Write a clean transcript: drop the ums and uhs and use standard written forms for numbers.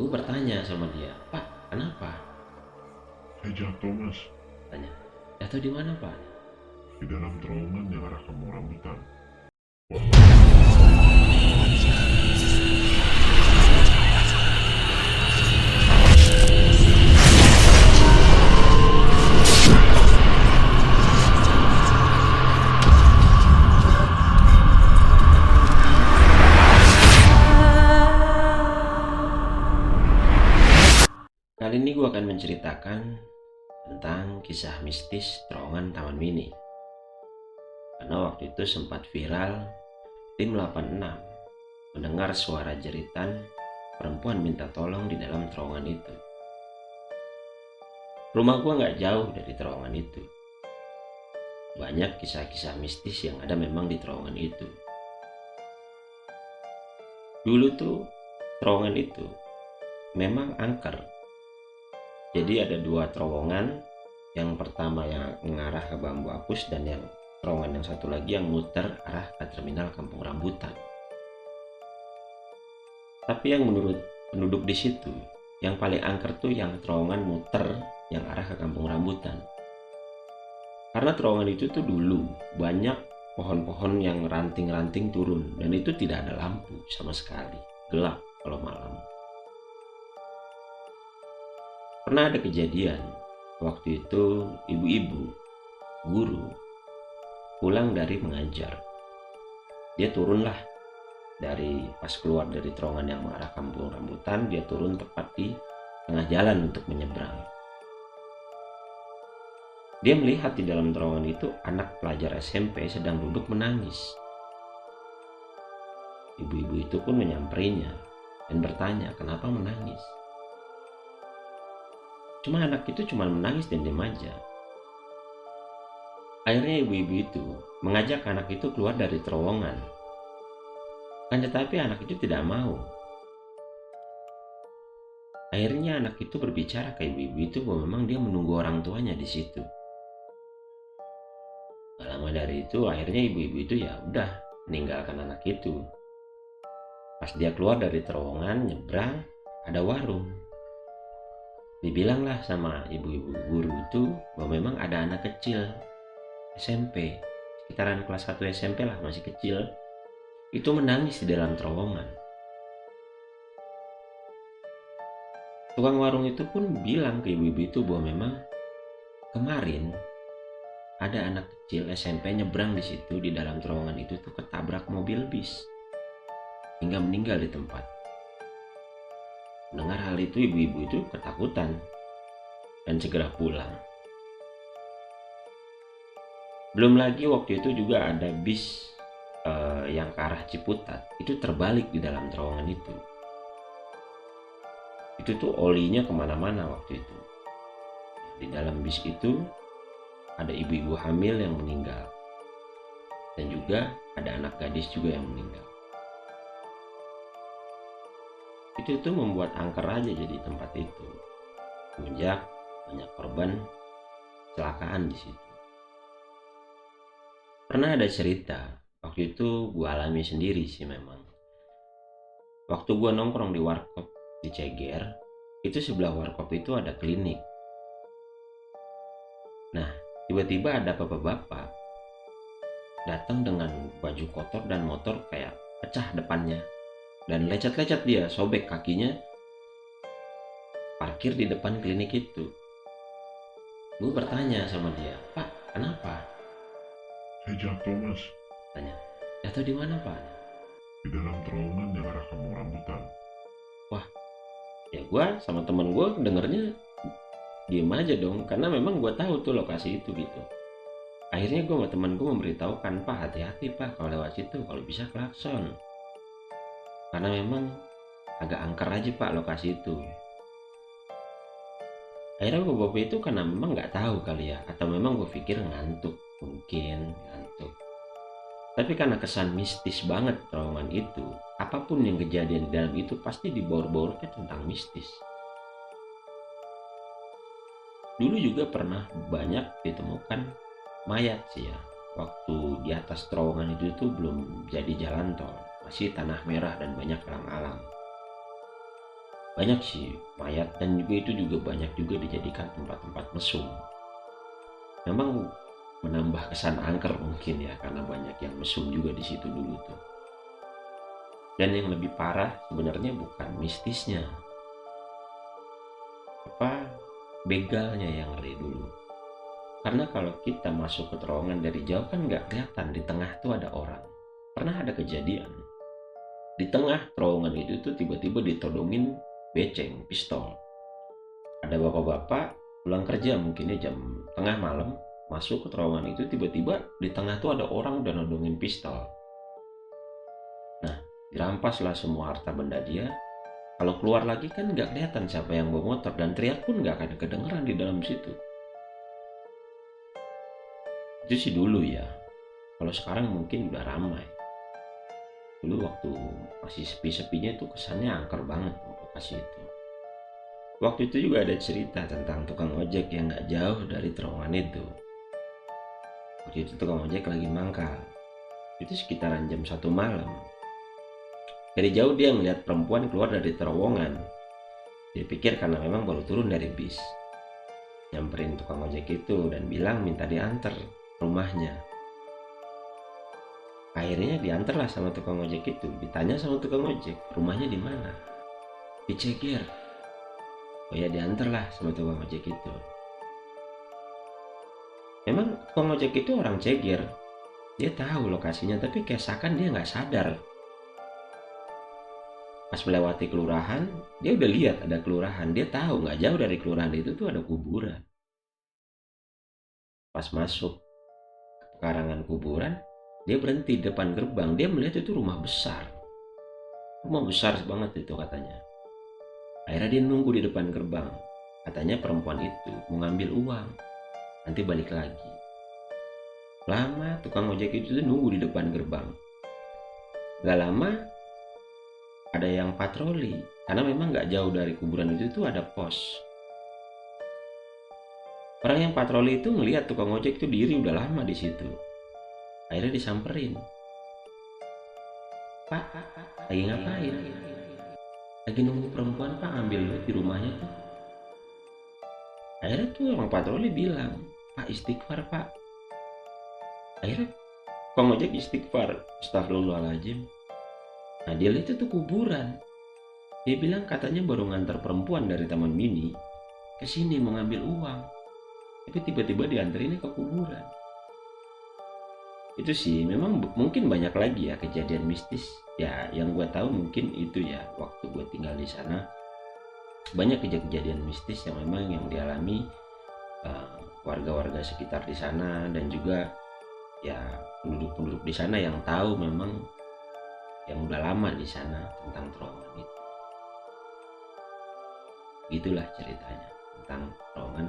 Gue bertanya sama dia, Pak, kenapa? Saya jatuh mas, Tanya, jatuh di mana Pak? di dalam terowongan yang arah kampung rambutan. Wah, Kali ini gue akan menceritakan tentang kisah mistis terowongan Taman Mini. Karena waktu itu sempat viral, tim 86 mendengar suara jeritan perempuan minta tolong di dalam terowongan itu. Rumah gue gak jauh dari terowongan itu. Banyak kisah-kisah mistis yang ada memang di terowongan itu. Dulu tuh terowongan itu memang angker. Jadi ada dua terowongan, yang pertama yang mengarah ke Bambu Apus dan yang terowongan yang satu lagi yang muter arah ke terminal Kampung Rambutan. Tapi yang menurut penduduk di situ, yang paling angker tuh yang terowongan muter yang arah ke Kampung Rambutan. Karena terowongan itu tuh dulu banyak pohon-pohon yang ranting-ranting turun dan itu tidak ada lampu sama sekali, gelap kalau malam. Pernah ada kejadian, waktu itu ibu-ibu, guru, pulang dari mengajar. Dia turunlah dari pas keluar dari terowongan yang mengarah Kampung Rambutan, dia turun tepat di tengah jalan untuk menyeberang. Dia melihat di dalam terowongan itu anak pelajar SMP sedang duduk menangis. Ibu-ibu itu pun menyamperinya dan bertanya kenapa menangis. Cuma anak itu cuma menangis dan diam aja. Akhirnya ibu-ibu itu mengajak anak itu keluar dari terowongan. Kan tetapi anak itu tidak mau. Akhirnya anak itu berbicara ke ibu-ibu itu bahwa memang dia menunggu orang tuanya di situ. Gak lama dari itu akhirnya ibu-ibu itu ya udah meninggalkan anak itu. Pas dia keluar dari terowongan nyebrang ada warung. Dibilanglah sama ibu-ibu guru itu bahwa memang ada anak kecil SMP, sekitaran kelas 1 SMP lah, masih kecil, itu menangis di dalam terowongan. Tukang warung itu pun bilang ke ibu-ibu itu bahwa memang kemarin ada anak kecil SMP nyebrang di situ di dalam terowongan itu tuh ketabrak mobil bis hingga meninggal di tempat. Mendengar hal itu ibu-ibu itu ketakutan dan segera pulang. Belum lagi waktu itu juga ada bis yang ke arah Ciputat itu terbalik di dalam terowongan itu. Itu tuh olinya kemana-mana waktu itu. Di dalam bis itu ada ibu-ibu hamil yang meninggal dan juga ada anak gadis juga yang meninggal. Itu tuh membuat angker aja jadi tempat itu. Semenjak banyak korban kecelakaan di situ. Pernah ada cerita, waktu itu gue alami sendiri sih memang. Waktu gue nongkrong di warkop di Ceger, itu sebelah warkop itu ada klinik. Nah, tiba-tiba ada bapak-bapak datang dengan baju kotor dan motor kayak pecah depannya. Dan lecet-lecet dia, sobek kakinya, parkir di depan klinik itu. Gue bertanya sama dia, Pak, kenapa? saya jatuh mas, Tanya, jatuh di mana Pak? di dalam terowongan yang arah kampung rambutan. Wah, ya gue sama temen gue dengernya diem aja dong, karena memang gue tahu tuh lokasi itu gitu. Akhirnya gue sama temen gue memberitahukan, Pak hati-hati Pak kalau lewat situ, kalau bisa klakson. Karena memang agak angker aja Pak lokasi itu. Akhirnya bapak itu karena memang nggak tahu kali ya, atau memang gue pikir ngantuk, mungkin ngantuk. Tapi karena kesan mistis banget terowongan itu, apapun yang kejadian di dalam itu pasti dibaur-baurkan tentang mistis. Dulu juga pernah banyak ditemukan mayat sih ya, waktu di atas terowongan itu tuh belum jadi jalan tol, masih tanah merah dan banyak alang-alang. banyak sih mayat, dan juga itu juga banyak juga dijadikan tempat-tempat mesum. Memang menambah kesan angker mungkin ya, karena banyak yang mesum juga di situ dulu tuh. Dan yang lebih parah sebenarnya bukan mistisnya, begalnya yang ngeri dulu. Karena kalau kita masuk ke terowongan dari jauh kan nggak kelihatan di tengah tuh ada orang. Pernah ada kejadian di tengah terowongan itu tuh tiba-tiba ditodongin beceng pistol. Ada bapak-bapak pulang kerja mungkinnya jam tengah malam, masuk ke terowongan itu, tiba-tiba di tengah tuh ada orang udah nodongin pistol. Nah, dirampaslah semua harta benda dia. Kalau keluar lagi kan nggak kelihatan siapa yang bawa motor, dan teriak pun nggak akan kedengeran di dalam situ. Itu sih dulu ya. Kalau sekarang mungkin udah ramai. Dulu waktu masih sepi-sepinya itu kesannya angker banget lokasi itu. Waktu itu juga ada cerita tentang tukang ojek yang nggak jauh dari terowongan itu. Waktu itu tukang ojek lagi mangkal. Itu sekitaran jam 1 malam. Dari jauh dia melihat perempuan keluar dari terowongan. Dia pikir karena memang baru turun dari bis. Nyamperin tukang ojek itu dan bilang minta diantar rumahnya. Akhirnya diantarlah sama tukang ojek itu. Ditanya sama tukang ojek, rumahnya di mana? Di Ceger. Oh ya, diantarlah sama tukang ojek itu. Memang tukang ojek itu orang Ceger. Dia tahu lokasinya, tapi keesakan dia nggak sadar. Pas melewati kelurahan, dia udah lihat ada kelurahan. Dia tahu nggak jauh dari kelurahan itu tuh ada kuburan. Pas masuk ke pekarangan kuburan, dia berhenti di depan gerbang. Dia melihat itu rumah besar. Rumah besar banget itu katanya. Akhirnya dia nunggu di depan gerbang. Katanya perempuan itu mau ngambil uang, nanti balik lagi. Lama tukang ojek itu tuh nunggu di depan gerbang. Gak lama ada yang patroli, karena memang gak jauh dari kuburan itu tuh ada pos. Orang yang patroli itu ngelihat tukang ojek itu diri udah lama di situ. Akhirnya disamperin. Pak, lagi ngapain? Lagi nunggu perempuan pak, ambil duit di rumahnya tuh. Akhirnya tuh orang patroli bilang, Pak istighfar pak. Akhirnya tukang ojek istighfar, astagfirullahaladzim. Nah dia lihat itu kuburan. Dia bilang katanya baru ngantar perempuan dari Taman Mini ke sini mau ngambil uang, tapi tiba-tiba dianterinnya ke kuburan. Itu sih memang mungkin banyak lagi ya kejadian mistis ya, yang gue tahu mungkin itu ya. Waktu gue tinggal di sana banyak kejadian mistis yang memang yang dialami warga-warga sekitar di sana, dan juga ya penduduk-penduduk di sana yang tahu memang yang udah lama di sana tentang terowongan itu. Gitulah ceritanya tentang terowongan